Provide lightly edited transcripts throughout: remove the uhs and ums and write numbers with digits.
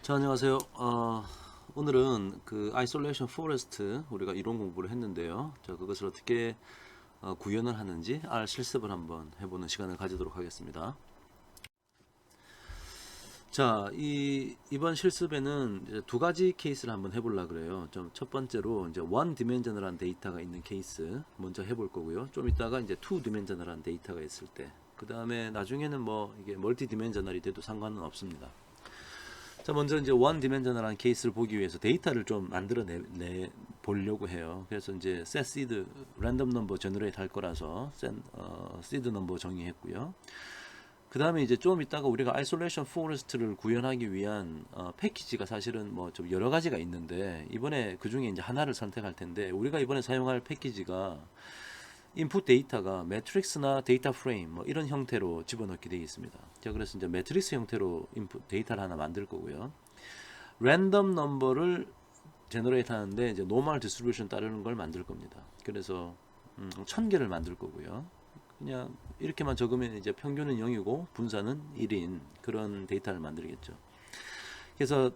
자, 안녕하세요. 오늘은 그 아이솔레이션 포레스트 우리가 이론 공부를 했는데요. 자, 그것을 어떻게 구현을 하는지 실습을 한번 해보는 시간을 가지도록 하겠습니다. 자, 이번 실습에는 이제 두 가지 케이스를 한번 해보려고 그래요. 좀 첫 번째로 이제 원 디멘저널한 데이터가 있는 케이스 먼저 해볼 거고요. 좀 이따가 이제 투 디멘저널한 데이터가 있을 때, 그 다음에 나중에는 뭐 이게 멀티 디멘저널이 돼도 상관은 없습니다. 자, 먼저 이제 원 디멘저널한 케이스를 보기 위해서 데이터를 좀 만들어 내 보려고 해요. 그래서 이제 set seed 랜덤 넘버 제너레이트 할 거라서 seed 넘버 정의했고요. 그 다음에 이제 좀 이따가 우리가 아이솔레이션 포레스트를 구현하기 위한 패키지가 사실은 뭐 좀 여러 가지가 있는데, 이번에 그 중에 이제 하나를 선택할 텐데, 우리가 이번에 사용할 패키지가 인풋 데이터가 매트릭스나 데이터 프레임 뭐 이런 형태로 집어넣게 되어 있습니다. 자, 그래서 이제 매트릭스 형태로 인풋 데이터를 하나 만들 거고요. 랜덤 넘버를 제너레이트 하는데 이제 노멀 디스트리뷰션 따르는 걸 만들 겁니다. 그래서 1000개를 만들 거고요. 그냥 이렇게만 적으면 이제 평균은 0이고 분산은 1인 그런 데이터를 만들겠죠. 그래서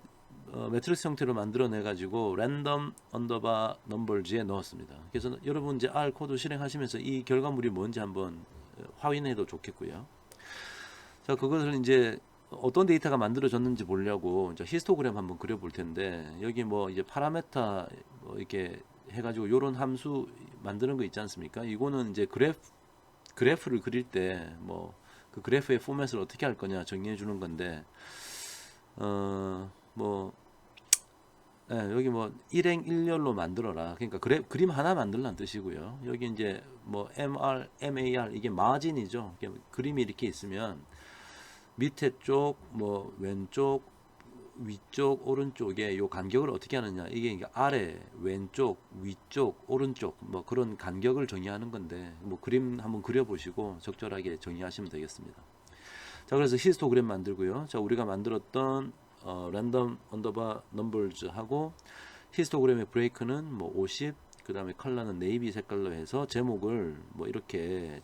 매트릭스 형태로 만들어내 가지고 랜덤 언더바 넘버즈에 넣었습니다. 그래서 여러분 이제 R 코드 실행하시면서 이 결과물이 뭔지 한번 확인해도 좋겠고요. 자, 그것을 이제 어떤 데이터가 만들어졌는지 보려고 이제 히스토그램 한번 그려볼 텐데, 여기 뭐 이제 파라메타 뭐 이렇게 해가지고 요런 함수 만드는 거 있지 않습니까? 이거는 이제 그래프를 그릴 때 뭐 그 그래프의 포맷을 어떻게 할 거냐 정의해 주는 건데, 뭐 여기 뭐 일행 일렬로 만들어라. 그러니까 그림 하나 만들라는 뜻이고요. 여기 이제 뭐 MAR 이게 마진이죠. 그림이 이렇게 있으면 밑에 쪽, 뭐 왼쪽, 위쪽, 오른쪽에 요 간격을 어떻게 하느냐. 이게 아래, 왼쪽, 위쪽, 오른쪽 뭐 그런 간격을 정의하는 건데, 뭐 그림 한번 그려보시고 적절하게 정의하시면 되겠습니다. 자, 그래서 히스토그램 만들고요. 자, 우리가 만들었던 랜덤 언더바 넘버즈 하고 히스토그램의 브레이크는 뭐 50, 그 다음에 컬러는 네이비 색깔로 해서 제목을 이렇게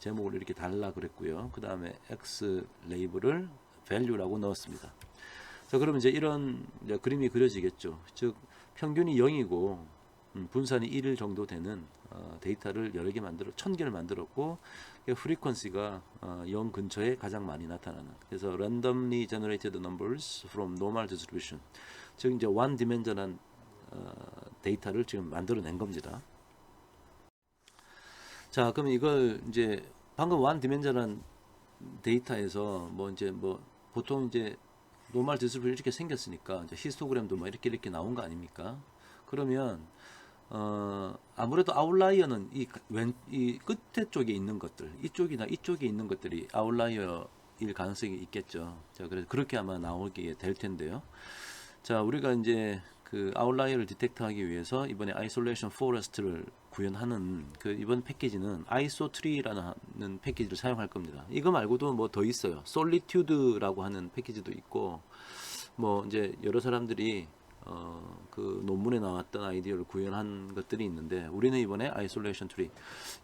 달라 그랬고요. 그 다음에 X 레이블을 value라고 넣었습니다. 자, 그러면 이제 이런 이제 그림이 그려지겠죠. 즉 평균이 0이고 분산이 1 정도 되는 데이터를 여러 개 1000개를 만들었고, 프리퀀시가 0 근처에 가장 많이 나타나는, 그래서 randomly generated numbers from normal distribution, 즉 이제 one dimension한 데이터를 지금 만들어낸 겁니다. 자, 그럼 이걸 이제 방금 one dimension한 데이터에서 뭐 이제 뭐 보통 이제 노멀 디스플레이 이렇게 생겼으니까 이제 히스토그램도 뭐 이렇게 나온 거 아닙니까? 그러면 아무래도 아웃라이어는 이 끝에 쪽에 있는 것들, 이쪽이나 이쪽에 있는 것들이 아웃라이어일 가능성이 있겠죠. 자, 그래서 그렇게 아마 나오게 될 텐데요. 자, 우리가 이제 그 아웃라이어를 디텍트하기 위해서 이번에 아이솔레이션 포레스트를 구현하는 그 이번 패키지는 ISO3라는 패키지를 사용할 겁니다. 이거 말고도 뭐 더 있어요. 솔리튜드라고 하는 패키지도 있고, 뭐 이제 여러 사람들이 그 논문에 나왔던 아이디어를 구현한 것들이 있는데, 우리는 이번에 아이솔레이션 3.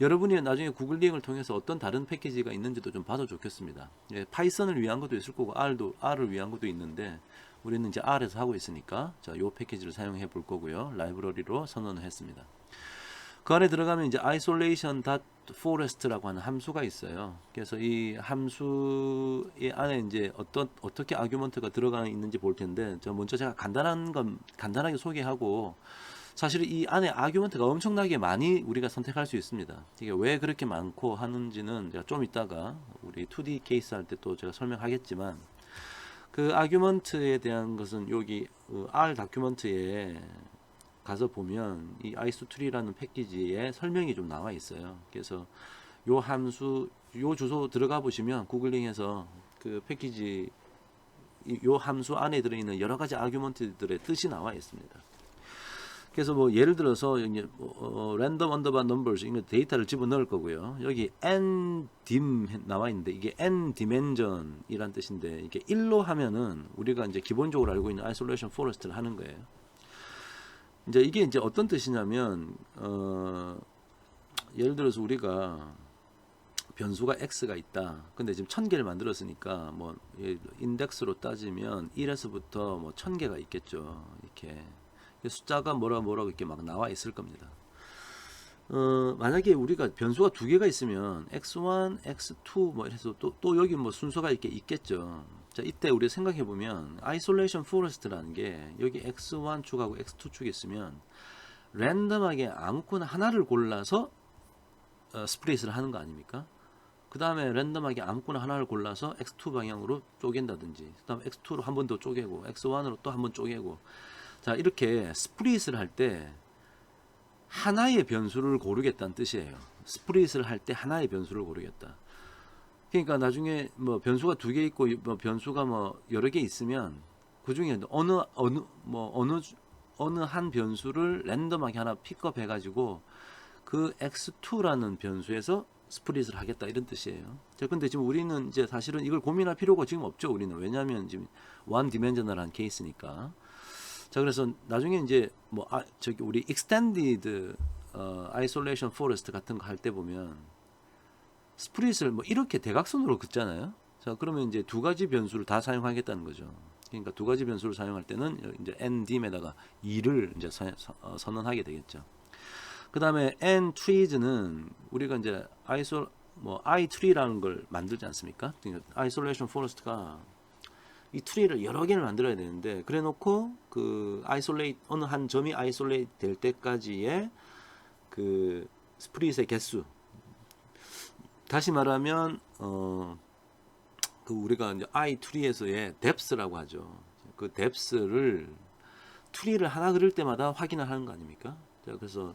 여러분이 나중에 구글 링을 통해서 어떤 다른 패키지가 있는지도 좀 봐도 좋겠습니다. 예, 파이썬을 위한 것도 있을 거고 R을 위한 것도 있는데, 우리는 이제 R에서 하고 있으니까 자, 요 패키지를 사용해 볼 거고요. 라이브러리로 선언을 했습니다. 그 안에 들어가면 이제 isolation.forest라고 하는 함수가 있어요. 그래서 이 함수의 안에 이제 어떻게 아규먼트가 들어가 있는지 볼 텐데, 먼저 제가 간단하게 소개하고, 사실 이 안에 아규먼트가 엄청나게 많이 우리가 선택할 수 있습니다. 이게 왜 그렇게 많고 하는지는 제가 좀 이따가 우리 2D 케이스 할 때 또 제가 설명하겠지만, 그 아규먼트에 대한 것은 여기 R 다큐먼트에 가서 보면 이 ISO3라는 패키지에 설명이 좀 나와 있어요. 그래서 요 함수, 요 주소 들어가 보시면 구글링에서 그 패키지 요 함수 안에 들어있는 여러 가지 아규먼트들의 뜻이 나와 있습니다. 그래서 뭐 예를 들어서 여기 랜덤 언더바 넘버즈 이거 데이터를 집어넣을 거고요. 여기 ndim 나와 있는데 이게 n 디멘전이란 뜻인데, 이게 1로 하면은 우리가 이제 기본적으로 알고 있는 아이솔레이션 포레스트를 하는 거예요. 이제 이게 이제 어떤 뜻이냐면 예를 들어서 우리가 변수가 x가 있다. 근데 지금 1000개를 만들었으니까 뭐 인덱스로 따지면 1에서부터 뭐 1000개가 있겠죠. 이렇게 숫자가 뭐라고 이렇게 막 나와 있을 겁니다. 만약에 우리가 변수가 두 개가 있으면 x1, x2 뭐 이래서 또 여기 뭐 순서가 이렇게 있겠죠. 자, 이때 우리 생각해 보면 isolation forest라는 게 여기 x1 축하고 x2 축이 있으면 랜덤하게 아무거나 하나를 골라서 스플릿을 하는 거 아닙니까? 그 다음에 랜덤하게 아무거나 하나를 골라서 x2 방향으로 쪼갠다든지, 그 다음에 x2로 한 번 더 쪼개고 x1으로 또 한 번 쪼개고, 자, 이렇게 스플릿을 할 때 하나의 변수를 고르겠다는 뜻이에요. 스플릿을 할 때 하나의 변수를 고르겠다. 그러니까 나중에 뭐 변수가 두 개 있고 뭐 변수가 뭐 여러 개 있으면 그 중에 어느 한 변수를 랜덤하게 하나 픽업 해가지고 그 x2라는 변수에서 스플릿을 하겠다 이런 뜻이에요. 자, 근데 지금 우리는 이제 사실은 이걸 고민할 필요가 지금 없죠. 우리는 왜냐하면 지금 원 디멘셔널한 케이스니까. 자, 그래서 나중에 이제 뭐 저기 우리 extended isolation forest 같은 거 할 때 보면 스플릿을 뭐 이렇게 대각선으로 긋잖아요. 자, 그러면 이제 두 가지 변수를 다 사용하겠다는 거죠. 그러니까 두 가지 변수를 사용할 때는 이제 nd에다가 2를 이제 선언하게 되겠죠. 그 다음에 n-trees는 우리가 이제 i-tree라는 걸 만들지 않습니까? 그러니까 isolation forest가 이 트리를 여러 개를 만들어야 되는데, 그래 놓고 그 isolate, 어느 한 점이 isolate 될 때까지의 그 스플릿의 개수, 다시 말하면 그 우리가 이제 i-tree에서의 depth라고 하죠. 그 depth를 트리를 하나 그릴 때마다 확인을 하는 거 아닙니까? 자, 그래서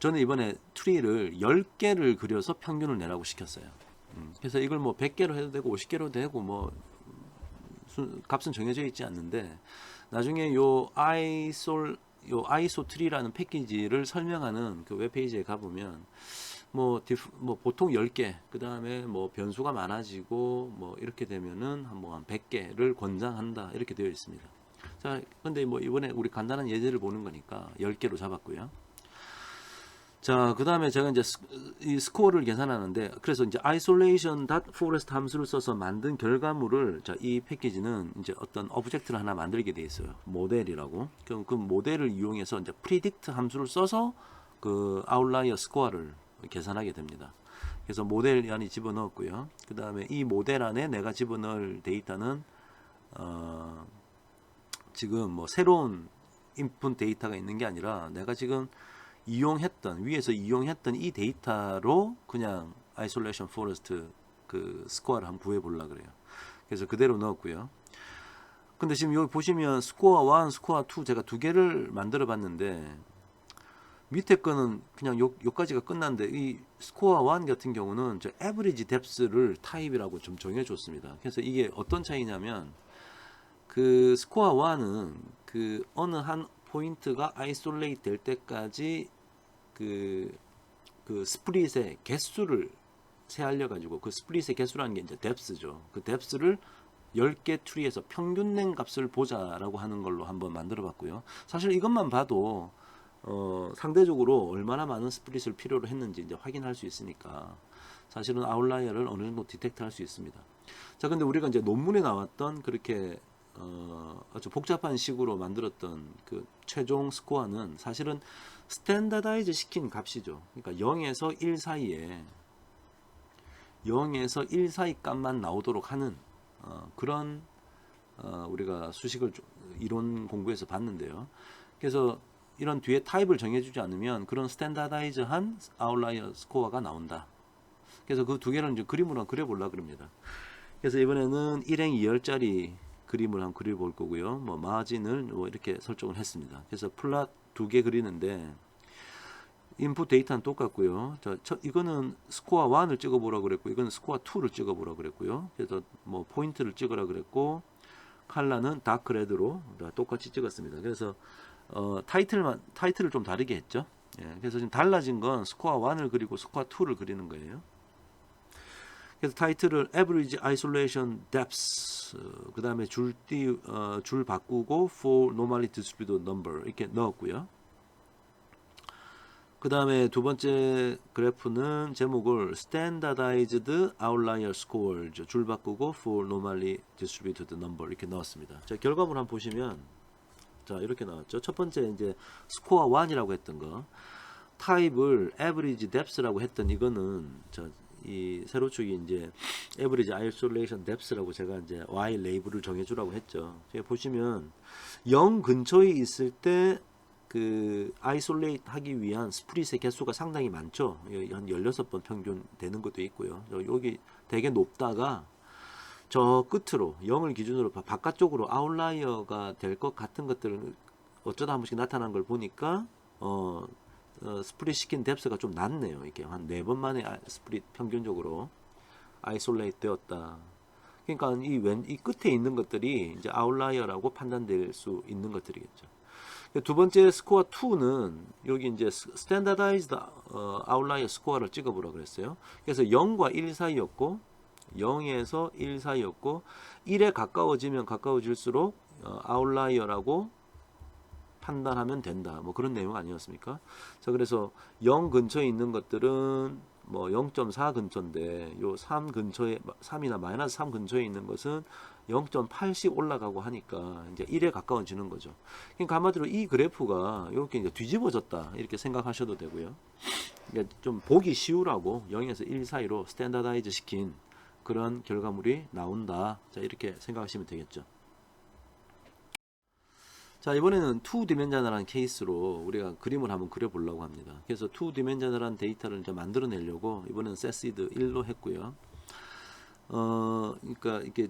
저는 이번에 트리를 10개를 그려서 평균을 내라고 시켰어요. 그래서 이걸 뭐 100개로 해도 되고 50개로 되고 뭐 값은 정해져 있지 않는데, 나중에 요 iso트리라는 패키지를 설명하는 그 웹페이지에 가보면 뭐 보통 10개, 그 다음에 뭐 변수가 많아지고 뭐 이렇게 되면은 한 100개를 권장한다 이렇게 되어 있습니다. 자, 근데 뭐 이번에 우리 간단한 예제를 보는 거니까 10개로 잡았고요. 자, 그 다음에 제가 이제 이 스코어를 계산하는데, 그래서 이제 isolation.forest 함수를 써서 만든 결과물을, 자, 이 패키지는 이제 어떤 오브젝트를 하나 만들게 돼 있어요. 모델이라고. 그럼 그 모델을 이용해서 이제 predict 함수를 써서 그 outlier 스코어를 계산하게 됩니다. 그래서 모델 안에 집어넣었고요. 그 다음에 이 모델 안에 내가 집어넣을 데이터는 지금 뭐 새로운 인풋 데이터가 있는 게 아니라 내가 지금 위에서 이용했던 이 데이터로 그냥 isolation forest 그 스코어를 한번 구해 보려고 그래요. 그래서 그대로 넣었고요. 근데 지금 여기 보시면 스코어 1, 스코어 2 제가 두 개를 만들어 봤는데, 밑에 거는 그냥 요까지가 끝났는데, 이 스코어 1 같은 경우는 저 average depth를 타입이라고 좀 정해 줬습니다. 그래서 이게 어떤 차이냐면, 그 스코어 1은 그 어느 한 포인트가 아이솔레이트 될 때까지 그 스플릿의 개수를 세알려 가지고, 그 스플릿의 개수라는 게 이제 뎁스죠. 그 뎁스를 10개 트리에서 평균 낸 값을 보자라고 하는 걸로 한번 만들어 봤고요. 사실 이것만 봐도 상대적으로 얼마나 많은 스플릿을 필요로 했는지 이제 확인할 수 있으니까 사실은 아웃라이어를 어느 정도 디텍트 할 수 있습니다. 자, 근데 우리가 이제 논문에 나왔던 그렇게 아주 복잡한 식으로 만들었던 그 최종 스코어는 사실은 스탠다다이즈 시킨 값이죠. 그러니까 0에서 1 사이에 0에서 1 사이 값만 나오도록 하는 그런 우리가 수식을 이론 공부에서 봤는데요. 그래서 이런 뒤에 타입을 정해주지 않으면 그런 스탠다다이즈한 아웃라이어 스코어가 나온다. 그래서 그 두 개를 이제 그림으로 그려보려고 그럽니다. 그래서 이번에는 1행 2열짜리 그림을 한번 그려볼 거고요. 뭐 마진을 뭐 이렇게 설정을 했습니다. 그래서 플랫 두 개 그리는데 인풋 데이터는 똑같고요. 이거는 스코어 1을 찍어보라 그랬고, 이거는 스코어 2를 찍어보라 그랬고요. 그래서 뭐 포인트를 찍으라 그랬고, 컬러는 다크 레드로 똑같이 찍었습니다. 그래서 타이틀을 좀 다르게 했죠. 예, 그래서 지금 달라진 건 스코어 1을 그리고 스코어 2를 그리는 거예요. 그래서 타이틀을 Average Isolation Depths, 그 다음에 줄 바꾸고 For Normally Distributed Number 이렇게 넣었고요. 그 다음에 두 번째 그래프는 제목을 Standardized Outlier Scores 줄 바꾸고 for normally distributed number 이렇게 넣었습니다. 자, 결과물 한번 보시면 자, 이렇게 나왔죠. 첫 번째 이제 스코어 1이라고 했던 거. 타입을 average depth라고 했던 이거는 이 세로축이 이제 average isolation depth라고 제가 이제 y 레이블을 정해주라고 했죠. 보시면 0 근처에 있을 때 그 아이솔레이트 하기 위한 스프릿의 개수가 상당히 많죠. 한 16번 평균 되는 것도 있고요. 여기 되게 높다가 저 끝으로 0을 기준으로 바깥쪽으로 아웃라이어가 될 것 같은 것들은 어쩌다 한 번씩 나타난 걸 보니까 스프릿 시킨 뎁스가 좀 낮네요. 이게 한 4번 만에 스프릿 평균적으로 아이솔레이트 되었다. 그러니까 이 끝에 있는 것들이 이제 아웃라이어라고 판단될 수 있는 것들이겠죠. 두 번째 스코어 2는 여기 이제 스탠다다이즈드 아웃라이어 스코어를 찍어보라 그랬어요. 그래서 0과 1 사이였고 0에서 1 사이였고 1에 가까워지면 가까워질수록 아웃라이어라고 판단하면 된다. 뭐 그런 내용 아니었습니까? 자, 그래서 0 근처에 있는 것들은 뭐 0.4 근처인데 요 3 근처에 3이나 마이너스 3 근처에 있는 것은 0.8씩 올라가고 하니까 이제 1에 가까워지는 거죠. 그러니까 한마디로 이 그래프가 이렇게 이제 뒤집어졌다 이렇게 생각하셔도 되고요. 그러니까 좀 보기 쉬우라고 0에서 1 사이로 스탠다다이즈 시킨 그런 결과물이 나온다. 자, 이렇게 생각하시면 되겠죠. 자, 이번에는 2디멘셔널한 케이스로 우리가 그림을 한번 그려보려고 합니다. 그래서 2디멘셔널한 데이터를 이제 만들어내려고 이번에는 세시드 1로 했고요. 그러니까 이렇게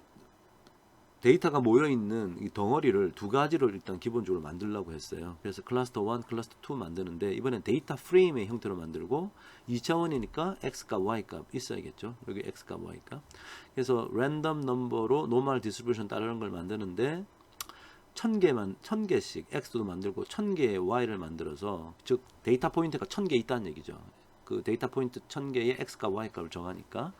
데이터가 모여있는 이 덩어리를 두 가지를 일단 기본적으로 만들려고 했어요. 그래서 클러스터 1, 클러스터 2 만드는데 이번엔 데이터 프레임의 형태로 만들고 2차원이니까 x값, y값 있어야겠죠. 여기 x값, y값. 그래서 랜덤 넘버로 노멀 디스트리뷰션 따르는 걸 만드는데 1000개씩 x도 만들고 1000개의 y를 만들어서 즉 데이터 포인트가 1000개 있다는 얘기죠. 그 데이터 포인트 1000개의 x값, y값을 정하니까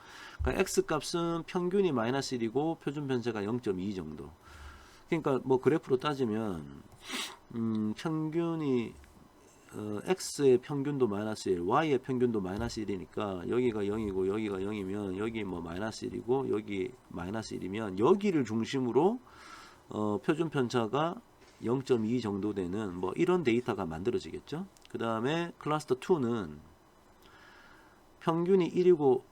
그러니까 x값은 평균이 마이너스 1이고 표준 편차가 0.2 정도. 그러니까 뭐 그래프로 따지면 평균이 x의 평균도 마이너스 1, y의 평균도 마이너스 1이니까 여기가 0이고 여기가 0이면 여기 뭐 마이너스 1이고 여기 마이너스 1이면 여기를 중심으로 표준 편차가 0.2 정도 되는 뭐 이런 데이터가 만들어지겠죠. 그 다음에 클러스터 2는 평균이 1이고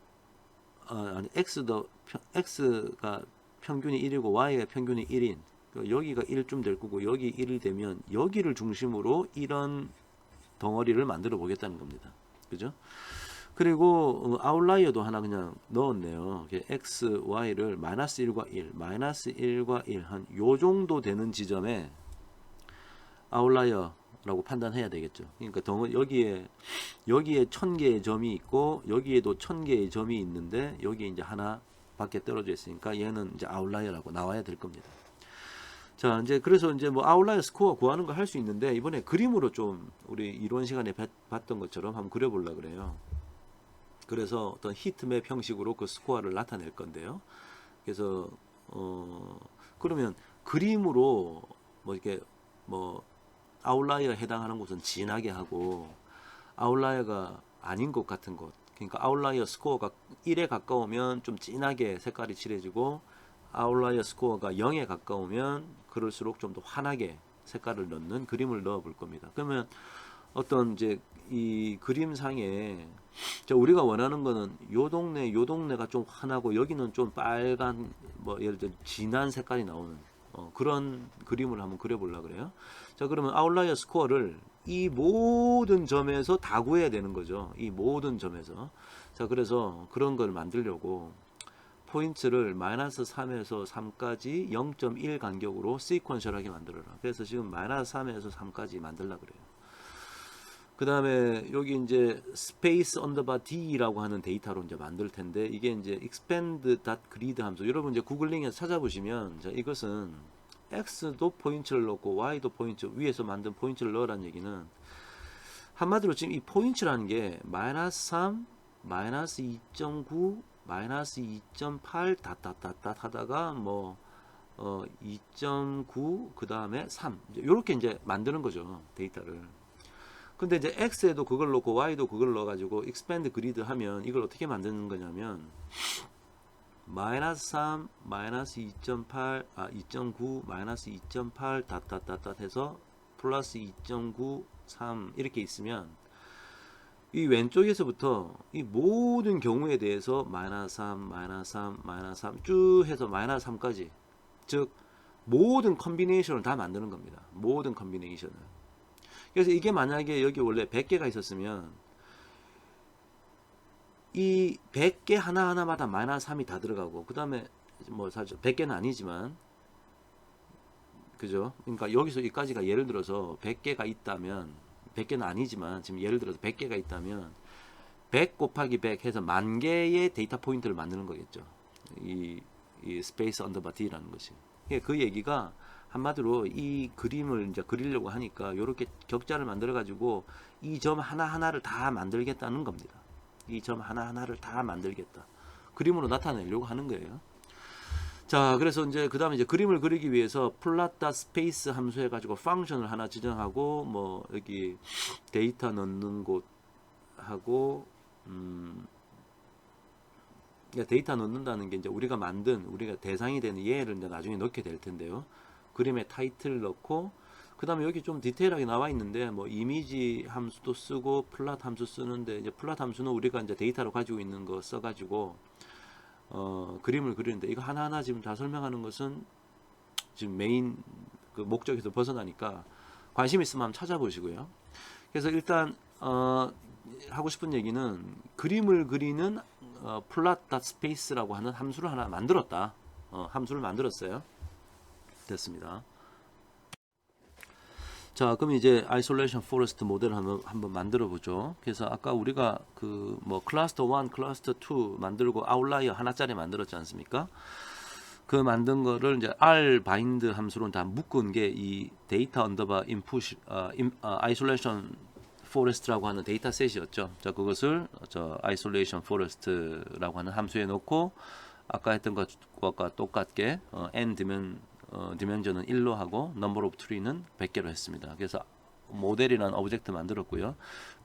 x가 평균이 1이고 y가 평균이 1인 여기가 1쯤 될 거고 여기 1이 되면 여기를 중심으로 이런 덩어리를 만들어 보겠다는 겁니다. 그죠? 그리고 아웃라이어도 하나 그냥 넣었네요. x, y를 마이너스 1과 1, 마이너스 1과 1 한 요 정도 되는 지점에 아웃라이어라고 판단해야 되겠죠. 그러니까 여기에 1000개의 점이 있고 여기에도 1000개의 점이 있는데 여기에 이제 하나 밖에 떨어져 있으니까 얘는 이제 아웃라이어라고 나와야 될 겁니다. 자, 이제 그래서 이제 뭐 아웃라이어 스코어 구하는 거 할 수 있는데 이번에 그림으로 좀 우리 이론 시간에 봤던 것처럼 한번 그려보려고 그래요. 그래서 어떤 히트맵 형식으로 그 스코어를 나타낼 건데요. 그래서 그러면 그림으로 뭐 이렇게 뭐 아웃라이어에 해당하는 곳은 진하게 하고 아웃라이어가 아닌 것 같은 곳, 그러니까 아웃라이어 스코어가 1에 가까우면 좀 진하게 색깔이 칠해지고 아웃라이어 스코어가 0에 가까우면 그럴수록 좀 더 환하게 색깔을 넣는 그림을 넣어 볼 겁니다. 그러면 어떤 이제 이 그림상에 우리가 원하는 거는 요 동네가 좀 환하고 여기는 좀 빨간 뭐 예를 들어 진한 색깔이 나오는 그런 그림을 한번 그려보려고 그래요. 자, 그러면 아웃라이어 스코어를 이 모든 점에서 다 구해야 되는 거죠. 이 모든 점에서. 자, 그래서 그런 걸 만들려고 포인트를 마이너스 3에서 3까지 0.1 간격으로 시퀀셜하게 만들어라. 그래서 지금 마이너스 3에서 3까지 만들려고 그래요. 그 다음에 여기 이제 space underbar d라고 하는 데이터로 이제 만들 텐데 이게 이제 expand.grid 함수. 여러분 이제 구글링에서 찾아보시면 자, 이것은 x도 포인트를 넣고 y도 포인트 위에서 만든 포인트를 넣으라는 얘기는 한마디로 지금 이 포인트라는 게 마이너스 3, 마이너스 2.9, 마이너스 2.8 닷닷닷닷 하다가 뭐 2.9 그 다음에 3 이렇게 이제 만드는 거죠 데이터를. 근데 이제 X에도 그걸 넣고 Y도 그걸 넣어가지고 expand grid 하면 이걸 어떻게 만드는 거냐면 마이너스 3, 마이너스 2.8, 2.9, 마이너스 2.8 닷닷닷닷 해서 플러스 2.9, 3 이렇게 있으면 이 왼쪽에서부터 이 모든 경우에 대해서 마이너스 3, 마이너스 3, 마이너스 3 쭉 해서 마이너스 3까지 즉 모든 컨비네이션을 다 만드는 겁니다. 모든 컨비네이션을. 그래서 이게 만약에 여기 원래 100개가 있었으면 이 100개 하나하나마다 마이너스 3이 다 들어가고 그 다음에 뭐 사실 100개는 아니지만 그죠? 그러니까 여기서 여기까지가 예를 들어서 100개가 있다면 100개는 아니지만 지금 예를 들어서 100개가 있다면 100 곱하기 100 해서 10,000개의 데이터 포인트를 만드는 거겠죠. 이 스페이스 언더바 D라는 것이. 그 얘기가 한마디로 이 그림을 이제 그리려고 하니까 이렇게 격자를 만들어 가지고 이 점 하나하나를 다 만들겠다는 겁니다. 이 점 하나하나를 다 만들겠다. 그림으로 나타내려고 하는 거예요. 자, 그래서 이제 그 다음에 이제 그림을 그리기 위해서 플라타 스페이스 함수 해가지고 펑션을 하나 지정하고 뭐 여기 데이터 넣는 곳 하고 데이터 넣는다는 게 이제 우리가 만든 우리가 대상이 되는 얘를 이제 나중에 넣게 될 텐데요. 그림의 타이틀 넣고 그 다음에 여기 좀 디테일하게 나와 있는데 뭐 이미지 함수도 쓰고 플랫 함수 쓰는데 이제 플랫 함수는 우리가 이제 데이터로 가지고 있는 거 써가지고 그림을 그리는데 이거 하나하나 지금 다 설명하는 것은 지금 메인 그 목적에서 벗어나니까 관심 있으면 한번 찾아보시고요. 그래서 일단 하고 싶은 얘기는 그림을 그리는 plot.space라고 하는 함수를 하나 만들었다. 함수를 만들었어요. 됐습니다. 자, 그럼 이제 isolation forest 모델을 한번 만들어 보죠. 그래서 아까 우리가 그 뭐 클러스터 1, 클러스터 2 만들고 아웃라이어 하나짜리 만들었지 않습니까? 그 만든 거를 이제 r bind 함수로 다 묶은 게 이 데이터 언더바 인풋 isolation forest라고 하는 데이터셋이었죠. 자, 그것을 isolation forest라고 하는 함수에 넣고 아까 했던 것과 똑같게 n 디멘전은 1로 하고 number of tree는 100개로 했습니다. 그래서 모델이라는 오브젝트 만들었고요.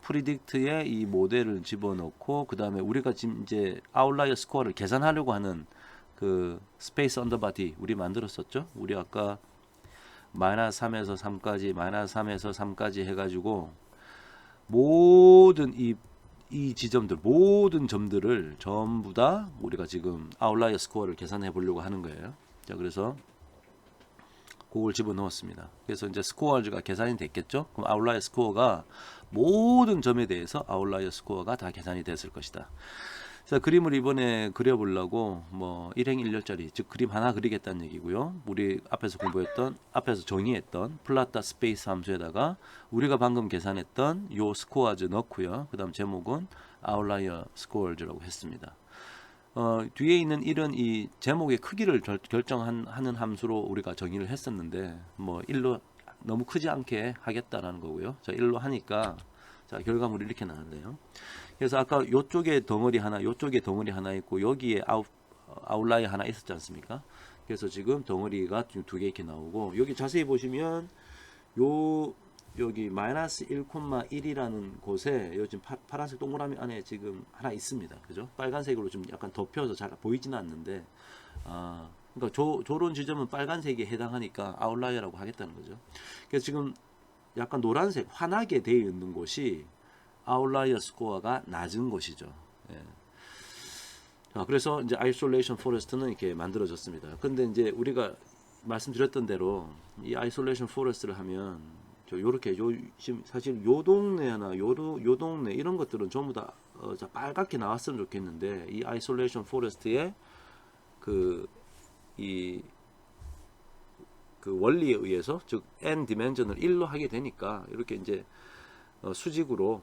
프리딕트에 이 모델을 집어넣고 그 다음에 우리가 지금 이제 아웃라이어 스코어를 계산하려고 하는 그 스페이스 언더바디 우리 만들었었죠. 우리 아까 마이너스 3에서 3까지 마이너스 3에서 3까지 해가지고 모든 이 지점들 모든 점들을 전부 다 우리가 지금 아웃라이어 스코어를 계산해 보려고 하는 거예요. 자, 그래서 그걸 집어넣었습니다. 그래서 이제 스코어가 계산이 됐겠죠. 그럼 아웃라이어 스코어가 모든 점에 대해서 아웃라이어 스코어가 다 계산이 됐을 것이다. 그래서 그림을 이번에 그려보려고 뭐 1행 1렬짜리 즉 그림 하나 그리겠다는 얘기고요. 우리 앞에서 공부했던 앞에서 정의했던 플라타 스페이스 함수에다가 우리가 방금 계산했던 요 스코어즈 넣고요. 그 다음 제목은 아웃라이어 스코어즈라고 했습니다. 뒤에 있는 이런 이 제목의 크기를 결정하는 함수로 우리가 정의를 했었는데 뭐 1로 너무 크지 않게 하겠다라는 거고요. 자, 1로 하니까 자, 결과물이 이렇게 나왔네요. 그래서 아까 요쪽에 덩어리 하나, 요쪽에 덩어리 하나 있고 여기에 아웃라이어 하나 있었지 않습니까? 그래서 지금 덩어리가 지금 2개 이렇게 나오고 여기 자세히 보시면 여기 마이너스 1,1이라는 곳에 요즘 파란색 동그라미 안에 지금 하나 있습니다. 그죠? 빨간색으로 좀 약간 덮여서 잘 보이지는 않는데, 그러니까 저런 지점은 빨간색에 해당하니까 아웃라이어라고 하겠다는 거죠. 그래서 지금 약간 노란색 환하게 되어 있는 곳이 아웃라이어 스코어가 낮은 곳이죠. 예. 그래서 이제 아이솔레이션 포레스트는 이렇게 만들어졌습니다. 근데 이제 우리가 말씀드렸던 대로 이 아이솔레이션 포레스트를 하면 요렇게 지금 사실 요 동네나 요 동네 이런 것들은 전부 다 빨갛게 나왔으면 좋겠는데 이 아이솔레이션 포레스트의 그 원리에 의해서 즉 n 디멘전을 1로 하게 되니까 이렇게 이제 수직으로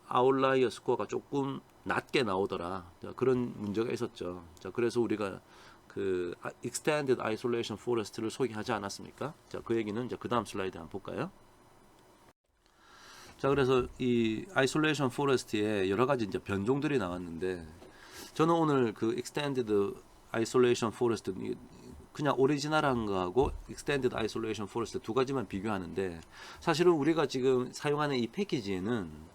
아웃라이어 스코어가 조금 낮게 나오더라. 그런 문제가 있었죠. 자, 그래서 우리가 그 Extended Isolation Forest를 소개하지 않았습니까? 자, 그 얘기는 이제 그 다음 슬라이드 한번 볼까요? 자, 그래서 이 Isolation Forest에 여러 가지 이제 변종들이 나왔는데 저는 오늘 그 Extended Isolation Forest 그냥 오리지널한 거하고 Extended Isolation Forest 두 가지만 비교하는데, 사실은 우리가 지금 사용하는 이 패키지에는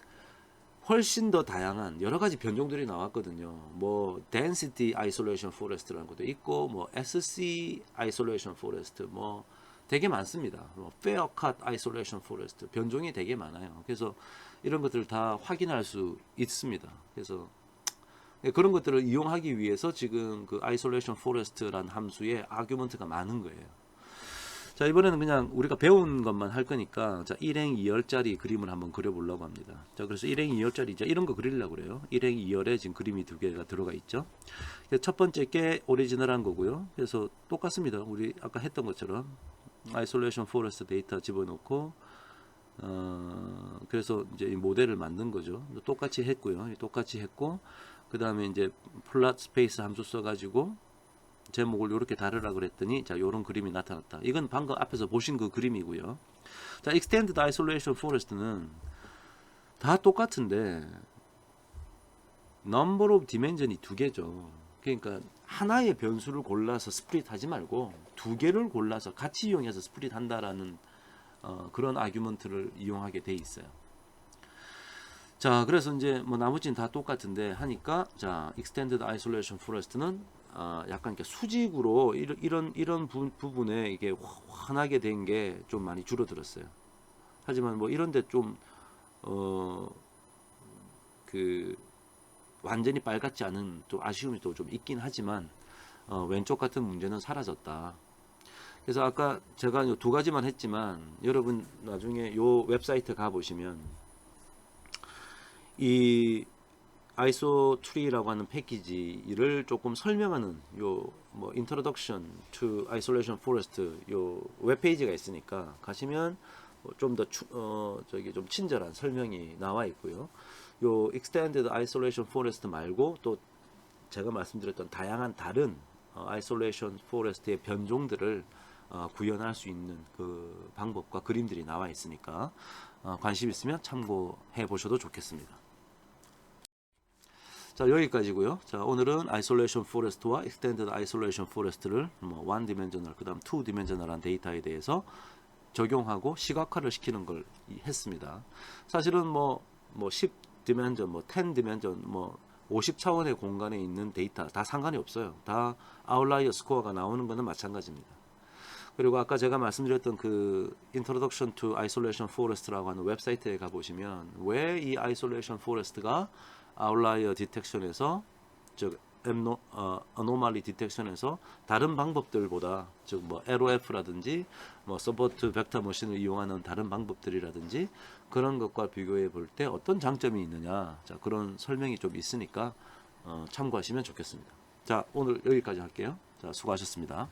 훨씬 더 다양한 여러 가지 변종들이 나왔거든요. 뭐 Density Isolation Forest라는 것도 있고, 뭐 SC Isolation Forest, 뭐 되게 많습니다. 뭐 Fair Cut Isolation Forest 변종이 되게 많아요. 그래서 이런 것들을 다 확인할 수 있습니다. 그래서 그런 것들을 이용하기 위해서 지금 그 Isolation Forest라는 함수에 아규먼트가 많은 거예요. 자, 이번에는 그냥 우리가 배운 것만 할 거니까, 자, 1행 2열짜리 그림을 한번 그려보려고 합니다. 자, 그래서 1행 2열짜리 이제 이런 거 그리려고 그래요. 1행 2열에 지금 그림이 두 개가 들어가 있죠. 첫 번째 게 오리지널한 거고요. 그래서 똑같습니다. 우리 아까 했던 것처럼 Isolation Forest 데이터 집어넣고, 그래서 이제 이 모델을 만든 거죠. 똑같이 했고요. 똑같이 했고, 그 다음에 이제 플롯 스페이스 함수 써가지고 제목을 이렇게 다르라 그랬더니, 자, 요런 그림이 나타났다. 이건 방금 앞에서 보신 그 그림이고요. 자, Extended Isolation Forest는 다 똑같은데 Number of Dimension이 두 개죠. 그러니까 하나의 변수를 골라서 스플릿 하지 말고 두 개를 골라서 같이 이용해서 스플릿 한다라는 그런 아규먼트를 이용하게 돼 있어요. 자, 그래서 이제 뭐 나머지는 다 똑같은데 하니까, 자, Extended Isolation Forest는 약간 이렇게 수직으로 이런 부분에 이게 환하게 된 게 좀 많이 줄어들었어요. 하지만 뭐 이런데 좀 그 완전히 빨갛지 않은 또 아쉬움이 또 좀 있긴 하지만, 왼쪽 같은 문제는 사라졌다. 그래서 아까 제가 요 두 가지만 했지만, 여러분 나중에 요 웹사이트 가 보시면 이 ISO 트리라고 하는 패키지를 조금 설명하는 요 뭐 Introduction to Isolation Forest 요 웹페이지가 있으니까 가시면 좀 더 저기 좀 친절한 설명이 나와 있고요. 요 Extended Isolation Forest 말고 또 제가 말씀드렸던 다양한 다른 Isolation Forest의 변종들을 구현할 수 있는 그 방법과 그림들이 나와 있으니까 관심 있으면 참고해 보셔도 좋겠습니다. 자, 여기까지고요. 자, 오늘은 Isolation Forest와 Extended Isolation Forest를 뭐 one dimensional, 그다음 two dimensional한 데이터에 대해서 적용하고 시각화를 시키는 걸 했습니다. 사실은 뭐 10 dimension, 뭐 10 dimension, 뭐 50차원의 공간에 있는 데이터 다 상관이 없어요. 다 아웃라이어 스코어가 나오는 거는 마찬가지입니다. 그리고 아까 제가 말씀드렸던 그 Introduction to Isolation Forest라고 하는 웹사이트에 가보시면 왜 이 Isolation Forest가 아웃라이어 디텍션에서, 즉 어노말리 디텍션에서 다른 방법들보다, 즉 뭐 LOF라든지 뭐 서포트 벡터 머신을 이용하는 다른 방법들이라든지 그런 것과 비교해 볼 때 어떤 장점이 있느냐, 자, 그런 설명이 좀 있으니까 참고하시면 좋겠습니다. 자, 오늘 여기까지 할게요. 자, 수고하셨습니다.